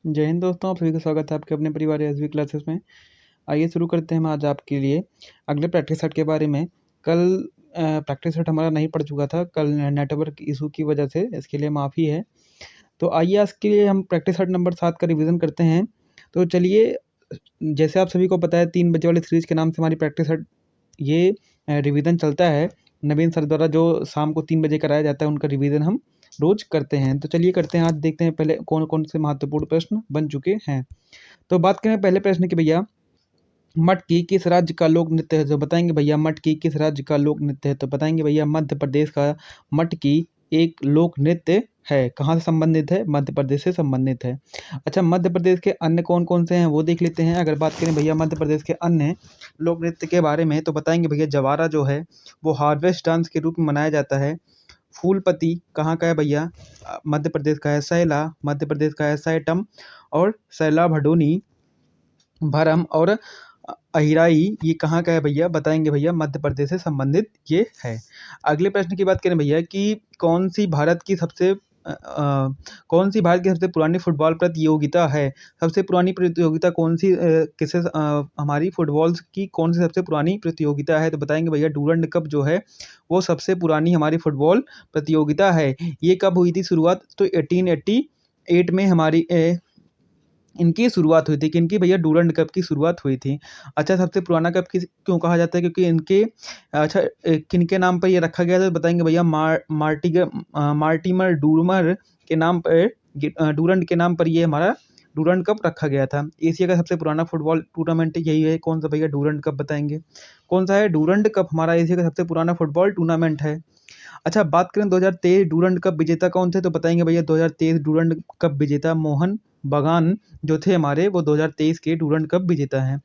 जय हिंद दोस्तों, आप सभी का स्वागत है आपके अपने परिवार एसवी क्लासेस में। आइए शुरू करते हैं हम आज आपके लिए अगले प्रैक्टिस सेट के बारे में। कल प्रैक्टिस सेट हमारा नहीं पड़ चुका था, कल नेटवर्क इशू की वजह से, इसके लिए माफ़ी है। तो आइए आज के लिए हम प्रैक्टिस सेट नंबर 7 का रिवीजन करते हैं। तो चलिए, जैसे आप सभी को पता है 3 बजे वाली सीरीज़ के नाम से हमारी प्रैक्टिस सेट ये रिवीजन चलता है। नवीन सर द्वारा जो शाम को 3 बजे कराया जाता है, उनका रिवीजन हम रोज करते हैं। तो चलिए करते हैं, आज देखते हैं पहले कौन कौन से महत्वपूर्ण प्रश्न बन चुके हैं। तो बात करें पहले प्रश्न की भैया, मटकी किस राज्य का लोक नृत्य है? तो बताएंगे भैया मटकी किस राज्य का लोक नृत्य है? तो बताएंगे भैया मध्य प्रदेश का मटकी एक लोक नृत्य है। कहाँ से संबंधित है? मध्य प्रदेश से संबंधित है। अच्छा, मध्य प्रदेश के अन्य कौन कौन से हैं वो देख लेते हैं। अगर बात करें भैया मध्य प्रदेश के अन्य लोक नृत्य के बारे में, तो बताएंगे भैया जवारा जो है वो हार्वेस्ट डांस के रूप में मनाया जाता है। फूलपति कहाँ का है भैया? मध्य प्रदेश का है। सैला मध्य प्रदेश का है। सैटम और सैला भडोनी, भरम और अहिराई ये कहाँ का है भैया? बताएंगे भैया मध्य प्रदेश से संबंधित ये है। अगले प्रश्न की बात करें भैया कि कौन सी भारत की सबसे पुरानी फुटबॉल प्रतियोगिता है? सबसे पुरानी प्रतियोगिता कौन सी हमारी फुटबॉल की कौन सी सबसे पुरानी प्रतियोगिता है? तो बताएंगे भैया डूरंड कप जो है वो सबसे पुरानी हमारी फुटबॉल प्रतियोगिता है। ये कब हुई थी शुरुआत? तो 1888 में हमारी इनकी शुरुआत हुई थी। किनकी भैया? डूरंड कप की शुरुआत हुई थी। अच्छा, सबसे पुराना कप क्यों कहा जाता है? क्योंकि इनके किनके नाम पर ये रखा गया था? तो बताएंगे भैया मार्टिमर डूरमर के नाम पर, डूरंड के नाम पर ये हमारा डूरंड कप रखा गया था। एशिया का सबसे पुराना फुटबॉल टूर्नामेंट यही है। कौन सा भैया? Durand cup. बताएंगे कौन सा है? डूरंड कप हमारा एशिया का सबसे पुराना फुटबॉल टूर्नामेंट है। अच्छा, बात करें 2023 डूरंड कप विजेता कौन थे? तो बताएंगे भैया 2023 डूरंड कप विजेता मोहन बगान जो थे हमारे, वो 2023 के डूरंड कप विजेता हैं।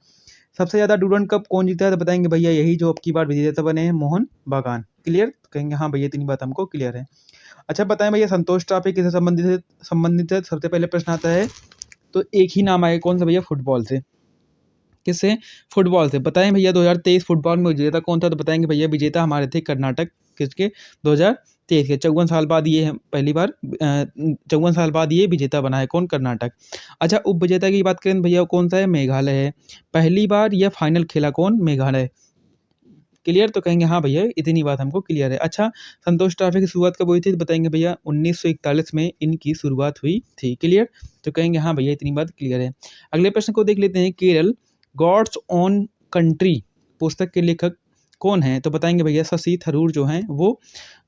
सबसे ज़्यादा डूरंड कप कौन जीता है? तो बताएंगे भैया यही जो अब की बार विजेता बने हैं, मोहन बगान। क्लियर? तो कहेंगे हाँ भैया, इतनी बात हमको क्लियर है। अच्छा, बताएं भैया संतोष ट्रॉफी किससे संबंधित है? सबसे पहले प्रश्न आता है तो एक ही नाम आएगा, कौन सा भैया? फुटबॉल से। किससे? फुटबॉल से। बताएं भैया 2023 फुटबॉल में विजेता कौन था? तो बताएंगे भैया विजेता हमारे थे कर्नाटक। किसके? 2023 के। 54 साल बाद ये पहली बार 54 साल बाद ये विजेता बना है। कौन? कर्नाटक। अच्छा, उप विजेता की बात करें भैया कौन सा है? मेघालय है। पहली बार यह फाइनल खेला कौन? मेघालय। क्लियर? तो कहेंगे हाँ भैया, इतनी बात हमको क्लियर है। अच्छा, संतोष ट्रॉफी की शुरुआत कब हुई थी? तो बताएंगे भैया 1941 में इनकी शुरुआत हुई थी। क्लियर? तो कहेंगे हाँ भैया, इतनी बात क्लियर है। अगले प्रश्न को देख लेते हैं। केरल गॉड्स ओन कंट्री पुस्तक के लेखक कौन हैं? तो बताएंगे भैया शशि थरूर जो हैं वो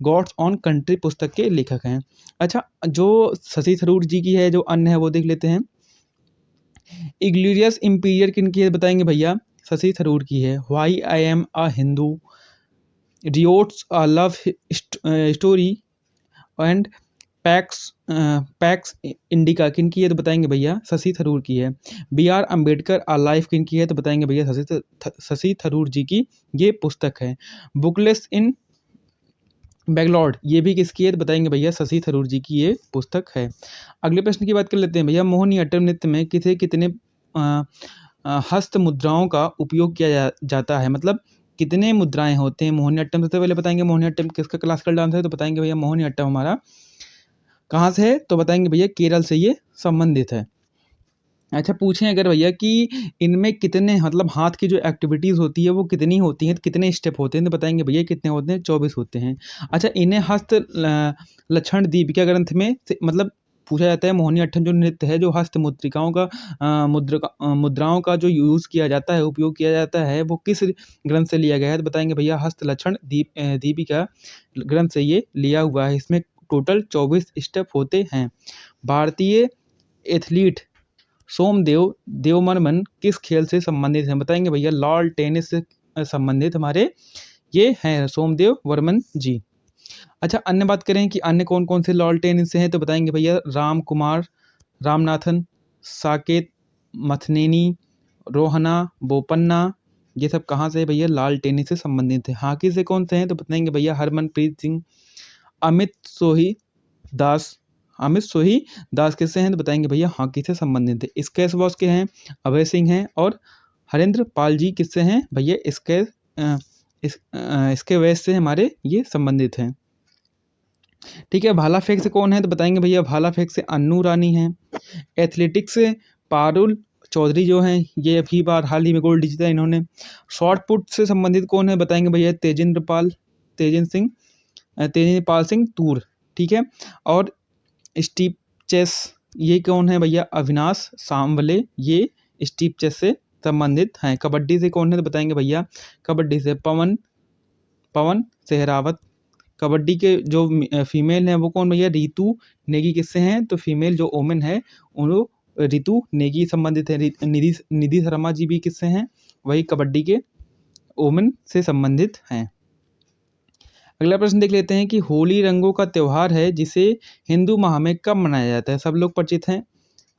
गॉड्स ऑन कंट्री पुस्तक के लेखक हैं। अच्छा, जो शशि थरूर जी की है, जो अन्य है वो देख लेते हैं। इग्लूरियस इम्पीरियर किनकी है? बताएंगे भैया शशि थरूर की है। Why I am a Hindu, riots a love story and Pax Indica किनकी है? तो बताएंगे भैया शशि थरूर की है। B R Ambedkar a life किनकी है? तो बताएंगे भैया शशि थरूर जी की ये पुस्तक है। बुकलेस इन बैंगलोर ये भी किसकी है? तो बताएंगे भैया शशि थरूर जी की ये पुस्तक है। अगले प्रश्न की बात कर लेते हैं भैया मोहिनीअट्टम नृत्य में कितने हस्त मुद्राओं का उपयोग किया जाता है? मतलब कितने मुद्राएं होते हैं मोहिनीअट्टम? सबसे पहले बताएंगे मोहिनीअट्टम किसका क्लासिकल डांस है? तो बताएंगे भैया मोहिनीअट्टम हमारा कहाँ से है? तो बताएंगे भैया केरल से ये संबंधित है। अच्छा, पूछें अगर भैया कि इनमें कितने मतलब हाथ की जो एक्टिविटीज़ होती है वो कितनी होती हैं, कितने स्टेप होते हैं? तो बताएंगे भैया कितने होते हैं? 24 होते हैं। अच्छा, इन्हें लक्षण दीपिका ग्रंथ में मतलब पूछा जाता है मोहिनीअट्टम जो नृत्य है, जो हस्त मुद्रिकाओं का मुद्राओं का जो यूज़ किया जाता है, उपयोग किया जाता है, वो किस ग्रंथ से लिया गया है? तो बताएंगे भैया हस्त लक्षण दीपिका ग्रंथ से ये लिया हुआ है। इसमें टोटल 24 स्टेप होते हैं। भारतीय एथलीट सोमदेव देववर्मन किस खेल से संबंधित हैं? बताएंगे भैया लॉन टेनिस से संबंधित हमारे ये हैं सोमदेव वर्मन जी। अच्छा, अन्य बात करें कि अन्य कौन कौन से लॉन टेनिस से हैं? तो बताएंगे भैया राम कुमार रामनाथन, साकेत मथनेनी, रोहना बोपन्ना, ये सब कहाँ से है भैया? लाल टेनिस से संबंधित है। हॉकी से कौन से हैं? तो बताएंगे भैया हरमनप्रीत सिंह, अमित सोही दास। अमित सोही दास किससे हैं? तो बताएंगे भैया हॉकी से संबंधित है। स्केच बॉक्स के हैं अभय सिंह हैं और हरेंद्र पाल जी किससे हैं भैया? इसके वैस से हमारे ये संबंधित हैं। ठीक है, भाला फेंक से कौन है? तो बताएंगे भैया भाला फेंक से अन्नू रानी हैं। एथलेटिक्स से पारुल चौधरी जो हैं ये अभी बार हाल ही में गोल्ड जीता इन्होंने। शॉर्ट पुट से संबंधित कौन है बताएंगे भैया, तेजेंद्र पाल सिंह तूर, ठीक है। और स्टीप चेस ये कौन है भैया, अविनाश सांवले, ये स्टीप चेस से संबंधित हैं। कबड्डी से कौन है तो बताएंगे भैया, कबड्डी से पवन पवन सहरावत। कबड्डी के जो फीमेल हैं वो कौन भैया, रितु नेगी। किससे हैं तो फीमेल जो ओमेन है उन रितु नेगी संबंधित है। निधि निधि शर्मा जी भी किससे हैं, वही कबड्डी के ओमेन से संबंधित हैं। अगला प्रश्न देख लेते हैं कि होली रंगों का त्यौहार है जिसे हिंदू माह में कब मनाया जाता है। सब लोग परिचित हैं,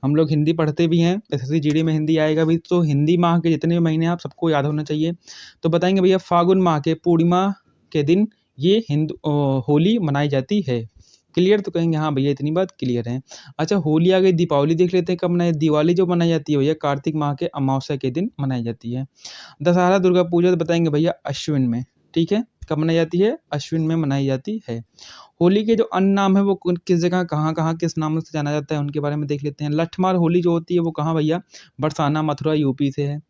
हम लोग हिंदी पढ़ते भी हैं, एसएससी जीडी में हिंदी आएगा भी, तो हिंदी माह के जितने भी महीने हैं आप सबको याद होना चाहिए। तो बताएंगे भैया फागुन माह के पूर्णिमा के दिन ये होली मनाई जाती है। क्लियर, तो कहेंगे हाँ भैया इतनी बात क्लियर है। अच्छा होली आ गई, दीपावली देख लेते हैं कब मनाई। दिवाली जो मनाई जाती है भैया कार्तिक माह के अमावस्या के दिन मनाई जाती है। दशहरा दुर्गा पूजा तो बताएंगे भैया अश्विन में, ठीक है। कब मनाई जाती है, अश्विन में मनाई जाती है। होली के जो अन्य नाम है वो किस जगह कहाँ कहाँ किस नाम से जाना जाता है उनके बारे में देख लेते हैं। लठमार होली जो होती है वो कहाँ भैया, बरसाना मथुरा यूपी से है,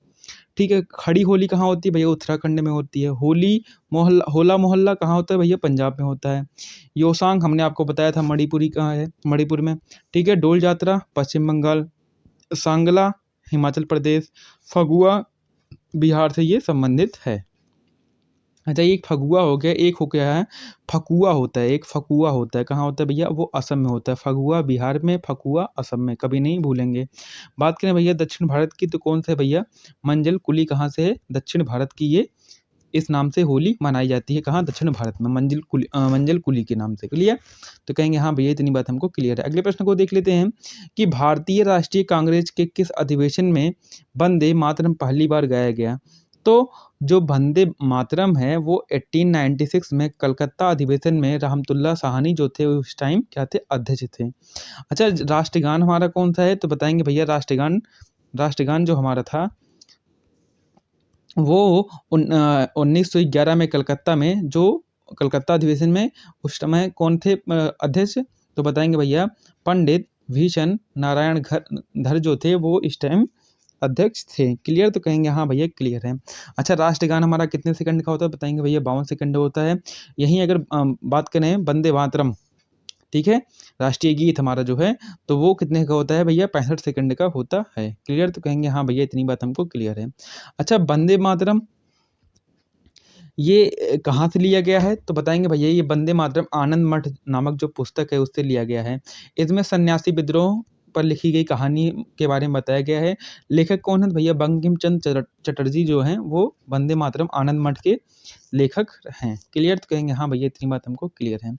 ठीक है। खड़ी होली कहाँ होती है भैया, उत्तराखंड में होती है। होला मोहल्ला कहाँ होता है भैया, पंजाब में होता है। योसांग हमने आपको बताया था मणिपुरी कहाँ है, मणिपुर में, ठीक है। डोल जात्रा पश्चिम बंगाल, सांगला हिमाचल प्रदेश, फगुआ बिहार से ये संबंधित है। अच्छा एक फगुआ हो गया, एक हो गया है फकुआ होता है, एक फकुआ होता है, कहाँ होता है भैया, वो असम में होता है। फगुआ बिहार में, फकुआ असम में, कभी नहीं भूलेंगे। बात करें भैया दक्षिण भारत की तो कौन सा है भैया, मंजल कुली कहाँ से है, दक्षिण भारत की ये इस नाम से होली मनाई जाती है। कहाँ, दक्षिण भारत में, मंजल कुली के नाम से। क्लियर, तो कहेंगे हाँ भैया इतनी बात हमको क्लियर है। अगले प्रश्न को देख लेते हैं कि भारतीय राष्ट्रीय कांग्रेस के किस अधिवेशन में वंदे मातरम पहली बार गाया गया। तो जो वंदे मातरम है वो 1896 में कलकत्ता अधिवेशन में रहमतुल्लाह साहनी जो थे उस टाइम क्या थे, अध्यक्ष थे। अच्छा राष्ट्रगान हमारा कौन सा है तो बताएंगे भैया, राष्ट्रगान जो हमारा था वो 1911 में कलकत्ता में, जो कलकत्ता अधिवेशन में उस समय कौन थे अध्यक्ष तो बताएंगे भैया, पंडित भीषण नारायण धर जो थे वो इस टाइम अध्यक्ष थे। क्लियर, तो कहेंगे हाँ भैया क्लियर है। अच्छा राष्ट्रगान हमारा कितने सेकंड का होता है बताएंगे भैया, 52 सेकंड होता है। यहीं अगर बात करें वंदे मातरम, ठीक है, राष्ट्रीय गीत हमारा जो है तो वो कितने का होता है भैया, 65 सेकंड का होता है। क्लियर, तो कहेंगे हाँ भैया इतनी बात हमको क्लियर है। अच्छा वंदे मातरम ये कहाँ से लिया गया है तो बताएंगे भैया, ये वंदे मातरम आनंद मठ नामक जो पुस्तक है उससे लिया गया है। इसमें सन्यासी विद्रोह पर लिखी गई कहानी के बारे में बताया गया है। लेखक कौन है तो भैया, बंकिम चंद्र चटर्जी जो हैं वो वंदे मातरम आनंद मठ के लेखक हैं। क्लियर, तो कहेंगे हाँ भैया इतनी बात हमको क्लियर है।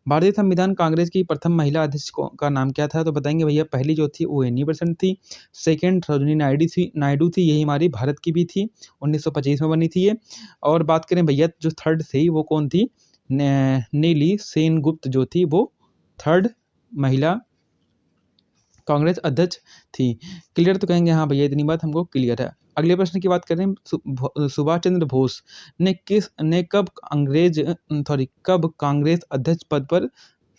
भारतीय संविधान कांग्रेस की प्रथम महिला अध्यक्ष का नाम क्या था तो बताएंगे भैया, पहली जो थी वो एनी बेसेंट थी, सेकेंड सरोजिनी नायडू थी, यही हमारी भारत की भी थी, 1925 में बनी थी ये। और बात करें भैया जो थर्ड थी वो कौन थी, नीली सेनगुप्त जो थी वो थर्ड महिला कांग्रेस अध्यक्ष थी। क्लियर, तो कहेंगे हाँ भैया इतनी बात हमको क्लियर है। अगले प्रश्न की बात करें, सुभाष चंद्र बोस ने कब कांग्रेस अध्यक्ष पद पर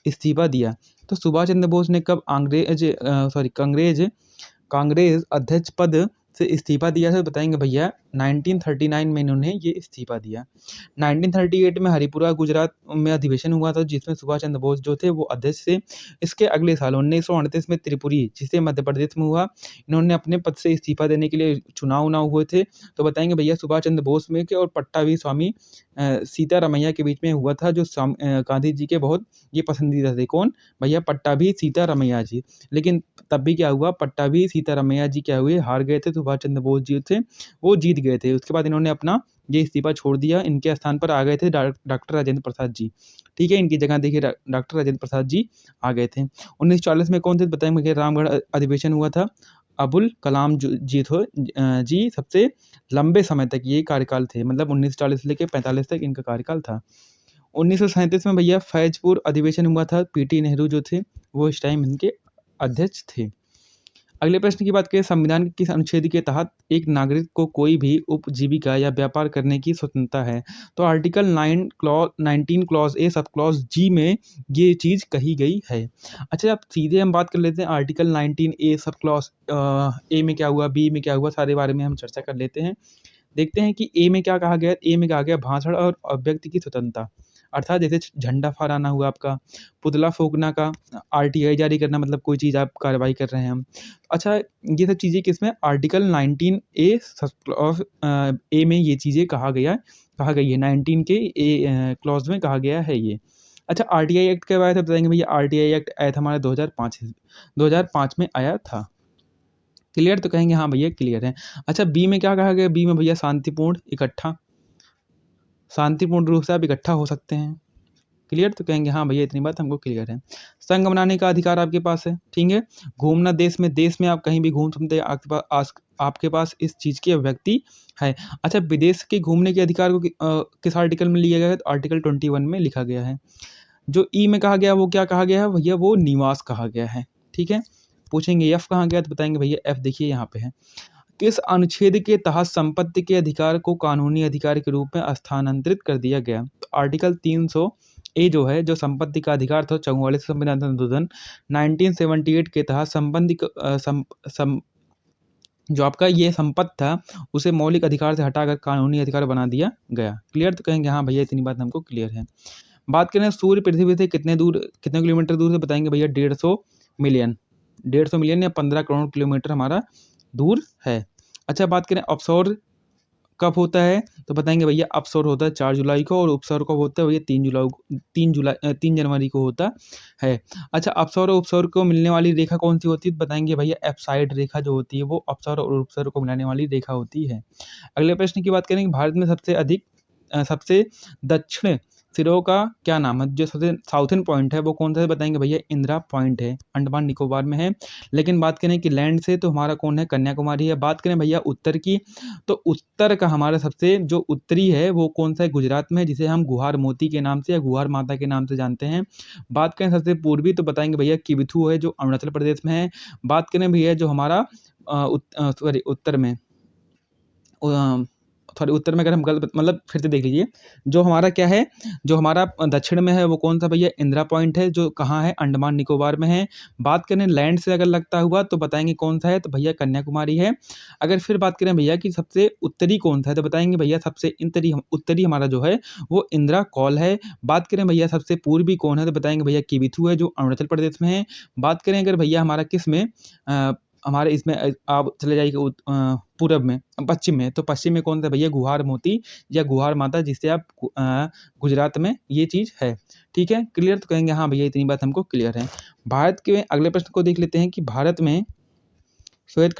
इस्तीफा दिया। तो सुभाष चंद्र बोस ने कब कांग्रेस अध्यक्ष पद से इस्तीफा दिया था बताएंगे भैया, 1939 में इन्होंने ये इस्तीफा दिया। 1938 में हरिपुरा गुजरात में अधिवेशन हुआ था जिसमें सुभाष चंद्र बोस जो थे वो अध्यक्ष थे। इसके अगले साल 1938 में त्रिपुरी जिसे मध्य प्रदेश में हुआ, इन्होंने अपने पद से इस्तीफा देने के लिए चुनाव हुए थे। तो बताएंगे भैया सुभाष चंद्र बोस में के और पट्टाभी स्वामी सीतारमैया के बीच में हुआ था, जो गांधी जी के बहुत ये पसंदीदा थे। कौन भैया, पट्टाभी सीतारमैया जी। लेकिन तब भी क्या हुआ, पट्टाभी सीतारमैया जी क्या हुए, हार गए थे। सुभाष चंद्र बोस जी थे वो जीत गए थे। उसके बाद इन्होंने अपना ये इस्तीफा छोड़ दिया, इनके स्थान पर आ गए थे डॉक्टर राजेंद्र प्रसाद जी, ठीक है। इनकी जगह देखिए डॉक्टर राजेंद्र प्रसाद जी आ गए थे। 1940 में कौन थे बताएंगे, रामगढ़ अधिवेशन हुआ था। अबुल कलाम जी सबसे लंबे समय तक ये कार्यकाल थे, मतलब 1940 से लेकर 45 तक इनका कार्यकाल था। 1937 में भैया फैजपुर अधिवेशन हुआ था, पीटी नेहरू जो थे वो इस टाइम इनके अध्यक्ष थे। अगले प्रश्न की बात करें, संविधान के किस अनुच्छेद के तहत एक नागरिक को कोई भी उपजीविका या व्यापार करने की स्वतंत्रता है? तो article 19 clause A sub clause जी में ये चीज़ कही गई है। अच्छा, अब सीधे हम बात कर लेते हैं article 19 A sub clause A में क्या हुआ, बी में क्या हुआ, सारे बारे में हम चर्चा कर लेते हैं। देखते हैं कि ए में क्या कहा गया। ए में कहा गया भाषण और अभिव्यक्ति की स्वतंत्रता, अर्थात जैसे झंडा फहराना हुआ आपका, पुतला फूंकना का, आरटीआई जारी करना, मतलब कोई चीज़ आप कार्रवाई कर रहे हैं हम। अच्छा, ये सब चीज़ें किसमें, आर्टिकल 19 ए ऑफ ए में ये चीज़ें कहा गई है 19 के ए क्लॉज में कहा गया है ये। अच्छा, आरटीआई एक्ट कब आया था बताएंगे भैया? आरटीआई एक्ट आया था हमारा 2005 में आया था। क्लियर? तो कहेंगे हाँ भैया क्लियर है। अच्छा, बी में क्या कहा गया? बी में भैया शांतिपूर्ण रूप से आप इकट्ठा हो सकते हैं। क्लियर? तो कहेंगे हाँ भैया इतनी बात हमको क्लियर है। संघ बनाने का अधिकार आपके पास है, ठीक है। घूमना देश में आप कहीं भी घूम सकते हैं, आपके पास इस चीज़ की अभिव्यक्ति है। अच्छा, विदेश के घूमने के अधिकार को किस आर्टिकल में लिया गया है? तो आर्टिकल 21 में लिखा गया है। जो ई में कहा गया वो क्या कहा गया है भैया? वो निवास कहा गया है, ठीक है। पूछेंगे एफ कहाँ गया? तो बताएंगे भैया एफ देखिए यहाँ पे है। किस अनुच्छेद के तहत संपत्ति के अधिकार को कानूनी अधिकार के रूप में स्थानांतरित कर दिया गया? तो आर्टिकल 300 ए जो है, जो संपत्ति का अधिकार था, 44 संविधान संशोधन 1978 के तहत जो आपका ये संपत्ति था उसे मौलिक अधिकार से हटाकर कानूनी अधिकार बना दिया गया। क्लियर? तो कहेंगे हाँ भैया इतनी बात हमको क्लियर है। बात करें सूर्य पृथ्वी से कितने किलोमीटर दूर से? बताएंगे भैया 150 मिलियन या 15 करोड़ किलोमीटर हमारा दूर है। अच्छा, बात करें ऑफशोर कब होता है? तो बताएंगे भैया ऑफशोर होता है 4 जुलाई को, और उपशोर कब होता है भैया? 3 जनवरी को होता है। अच्छा, ऑफशोर और उपशोर को मिलने वाली रेखा कौन सी होती है? तो बताएंगे भैया एफसाइड रेखा जो होती है वो ऑफशोर और उपशोर को मिलाने वाली रेखा होती है। अगले प्रश्न की बात करेंगे, भारत में सबसे दक्षिण सिरों का क्या नाम है? जो सबसे साउथर्न पॉइंट है वो कौन सा है? बताएंगे भैया इंदिरा पॉइंट है, अंडमान निकोबार में है। लेकिन बात करें कि लैंड से, तो हमारा कौन है? कन्याकुमारी है। बात करें भैया उत्तर की, तो उत्तर का हमारा सबसे जो उत्तरी है वो कौन सा है? गुजरात में, जिसे हम गुहार मोती के नाम से या गुहार माता के नाम से जानते हैं। बात करें सबसे पूर्वी, तो बताएंगे भैया किबिथु है, जो अरुणाचल प्रदेश में है। बात करें भैया जो हमारा उत्तर में, सॉरी उत्तर में अगर हम गलत, मतलब फिर से देख लीजिए, जो हमारा क्या है, जो हमारा दक्षिण में है वो कौन सा भैया? इंदिरा पॉइंट है, जो कहाँ है? अंडमान निकोबार में है। बात करें लैंड से अगर लगता हुआ, तो बताएंगे कौन सा है? तो भैया कन्याकुमारी है। अगर फिर बात करें भैया कि सबसे उत्तरी कौन सा है, तो बताएंगे भैया सबसे उत्तरी हमारा जो है वो इंदिरा कॉल है। बात करें भैया सबसे पूर्वी कौन है, तो बताएंगे भैया किबिथु है, जो अरुणाचल प्रदेश में है। बात करें अगर भैया हमारा किस में, हमारे इसमें आप चले जाइए पूरब में, पश्चिम में, तो पश्चिम में कौन सा भैया? गुहार मोती या गुहार माता, जिससे आप गुजरात में ये चीज़ है, ठीक है। क्लियर? तो कहेंगे हाँ भैया इतनी बात हमको क्लियर है। भारत के अगले प्रश्न को देख लेते हैं कि भारत में श्वेत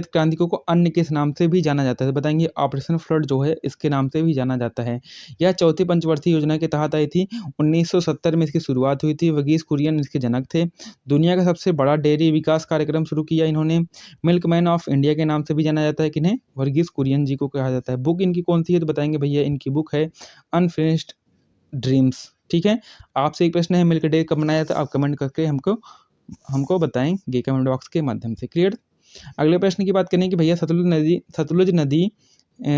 क्रांति को अन्य किस नाम से भी जाना जाता है? बताएंगे ऑपरेशन फ्लड जो है इसके नाम से भी जाना जाता है। यह चौथी पंचवर्षीय योजना के तहत आई थी। 1970 में इसकी शुरुआत हुई थी। वर्गीस कुरियन इसके जनक थे। दुनिया का सबसे बड़ा डेयरी विकास कार्यक्रम शुरू किया इन्होंने। मिल्कमैन ऑफ इंडिया के नाम से भी जाना जाता है। किन्हें? वर्गीस कुरियन जी को कहा जाता है। बुक इनकी कौन सी है? तो बताएंगे भैया इनकी बुक है अनफिनिश्ड ड्रीम्स, ठीक है। आपसे एक प्रश्न है, मिल्क डे कब मनाया था? आप कमेंट करके हमको बताएंगे कमेंट बॉक्स के माध्यम से। क्लियर? अगले प्रश्न की बात करें कि भैया सतलुज नदी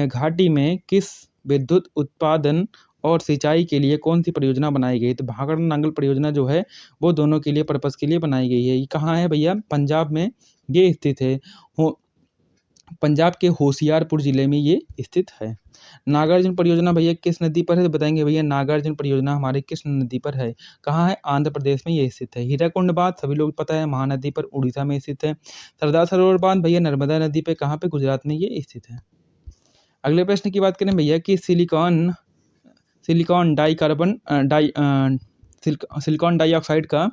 घाटी में किस विद्युत उत्पादन और सिंचाई के लिए कौन सी परियोजना बनाई गई? तो भाखड़ा नांगल परियोजना जो है वो दोनों के लिए पर्पस के लिए बनाई गई है। ये कहाँ है भैया? पंजाब में ये स्थित है। पंजाब के होशियारपुर जिले में ये स्थित है। नागार्जुन परियोजना भैया किस नदी पर है? तो बताएंगे भैया नागार्जुन परियोजना हमारे किस नदी पर है? कहाँ है? आंध्र प्रदेश में ये स्थित है। हीराकुंड बांध सभी लोग पता है महानदी पर उड़ीसा में स्थित है। सरदार सरोवर बांध भैया नर्मदा नदी पे, कहाँ पे? गुजरात में ये स्थित है। अगले प्रश्न की बात करें भैया कि सिलिकॉन डाइऑक्साइड का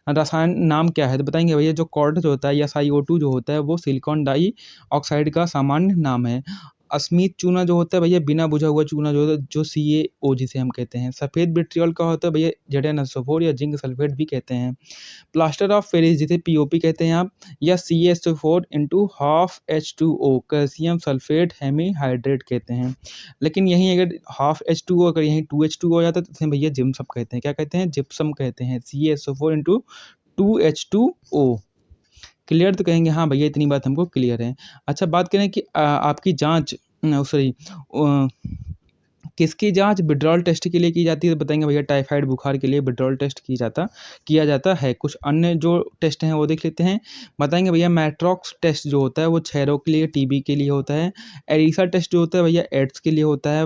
रसायन नाम क्या है? तो बताएंगे भैया जो कॉर्ड जो होता है या SiO2 जो होता है वो सिलिकॉन डाइऑक्साइड का सामान्य नाम है। अश्मित चूना जो होता है भैया बिना बुझा हुआ चूना जो होता है, जो CaO जिसे हम कहते हैं। सफ़ेद विट्रियल का होता है भैया ZnSO4 या जिंक सल्फेट भी कहते हैं। प्लास्टर ऑफ पेरिस जिसे POP कहते हैं आप, या CaSO4 into half H2O calcium sulphate hemihydrate कहते हैं। लेकिन यहीं अगर हाफ H2O अगर यहीं 2H2O हो जाता है तो इसे भैया जिप्सम कहते हैं। क्या कहते हैं? जिप्सम कहते हैं। CaSO4 into 2H2O। क्लियर? तो कहेंगे हाँ भैया इतनी बात हमको क्लियर है। अच्छा, बात करें कि आपकी जाँच सॉरी किसकी जाँच विड्रॉल टेस्ट के लिए की जाती है? तो बताएँगे भैया टाइफाइड बुखार के लिए विड्रॉल टेस्ट किया जाता है। कुछ अन्य जो टेस्ट हैं वो देख लेते हैं। बताएँगे भैया मैट्रॉक्स टेस्ट जो होता है वो क्षयरोग के लिए, टीबी के लिए होता है। एलिसा टेस्ट जो होता है भैया एड्स के लिए होता है।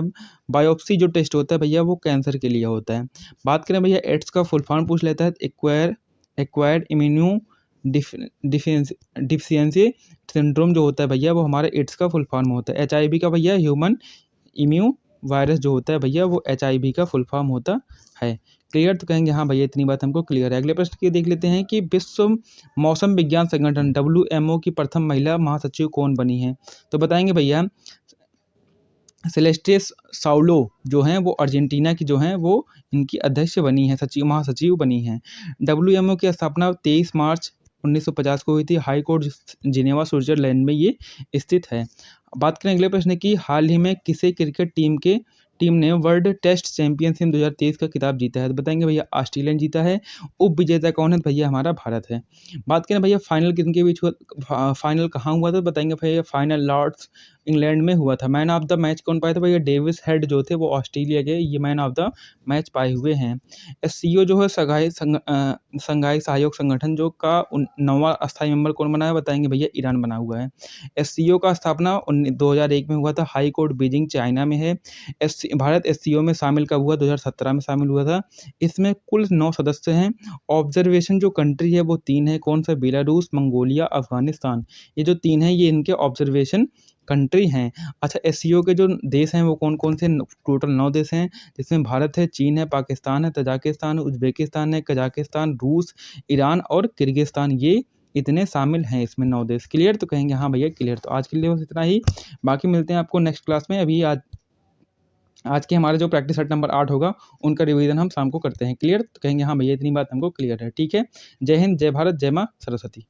बायोप्सी जो टेस्ट होता है भैया वो कैंसर के लिए होता है। बात करें भैया एड्स का फुल फॉर्म पूछ लेता है, एक्वायर्ड इम्यूनो डिफिशियंसी सिंड्रोम जो होता है भैया वो हमारे एड्स का फुल फॉर्म होता है। एचआईवी का भैया ह्यूमन इम्यू वायरस जो होता है भैया वो एचआईवी का फुल फॉर्म होता है। क्लियर? तो कहेंगे हाँ भैया इतनी बात हमको क्लियर है। अगले प्रश्न की देख लेते हैं कि विश्व मौसम विज्ञान संगठन डब्ल्यूएमओ की प्रथम महिला महासचिव कौन बनी है? तो बताएंगे भैया सेलेस्टियस साउलो जो हैं वो अर्जेंटीना की जो हैं वो इनकी अध्यक्ष बनी है, महासचिव बनी हैं। डब्ल्यूएमओ की स्थापना 23 मार्च 1950 को हुई थी। हाई कोर्ट जिनेवा स्विट्जरलैंड में ये स्थित है। बात करें अगले प्रश्न की, हाल ही में किसे क्रिकेट टीम ने वर्ल्ड टेस्ट चैंपियनशिप 2023 का खिताब जीता है? तो बताएंगे भैया ऑस्ट्रेलिया जीता है। उप विजेता कौन है? तो भैया हमारा भारत है। बात करें भैया फाइनल किनके बीच हुआ, फाइनल कहाँ हुआ था? तो बताएंगे भैया फाइनल लॉर्ड्स इंग्लैंड में हुआ था। मैन ऑफ द मैच कौन पाए थे? भैया डेविस हेड जो थे वो ऑस्ट्रेलिया के ये मैन ऑफ द मैच पाए हुए हैं। एससीओ जो है संघाई सहयोग संगठन जो का 9वां अस्थायी मेंबर कौन बना है? बताएंगे भैया ईरान बना हुआ है। एससीओ का स्थापना 2001 में हुआ था। हाई कोर्ट बीजिंग चाइना में है। भारत एससीओ में शामिल कब हुआ? 2017 में शामिल हुआ था। इसमें कुल 9 सदस्य हैं। ऑब्जर्वेशन जो कंट्री है वो 3 है। कौन सा? Belarus, Mongolia, Afghanistan. ये जो 3 हैं ये इनके ऑब्जर्वेशन कंट्री हैं। अच्छा, एससीओ के जो देश हैं वो कौन कौन से? टोटल 9 देश हैं, जिसमें भारत है, चीन है, पाकिस्तान है, तजाकिस्तान है, उज्बेकिस्तान है, कजाकिस्तान, रूस, ईरान और किर्गिस्तान। ये इतने शामिल हैं इसमें 9 देश। क्लियर? तो कहेंगे हाँ भैया क्लियर। तो आज के लिए बस इतना ही। बाकी मिलते हैं आपको नेक्स्ट क्लास में। अभी आज के हमारे जो प्रैक्टिस सेट नंबर 8 होगा उनका रिवीजन हम शाम को करते हैं। क्लियर? तो कहेंगे हाँ भैया इतनी बात हमको क्लियर है। ठीक है। जय हिंद, जय भारत, जय माँ सरस्वती।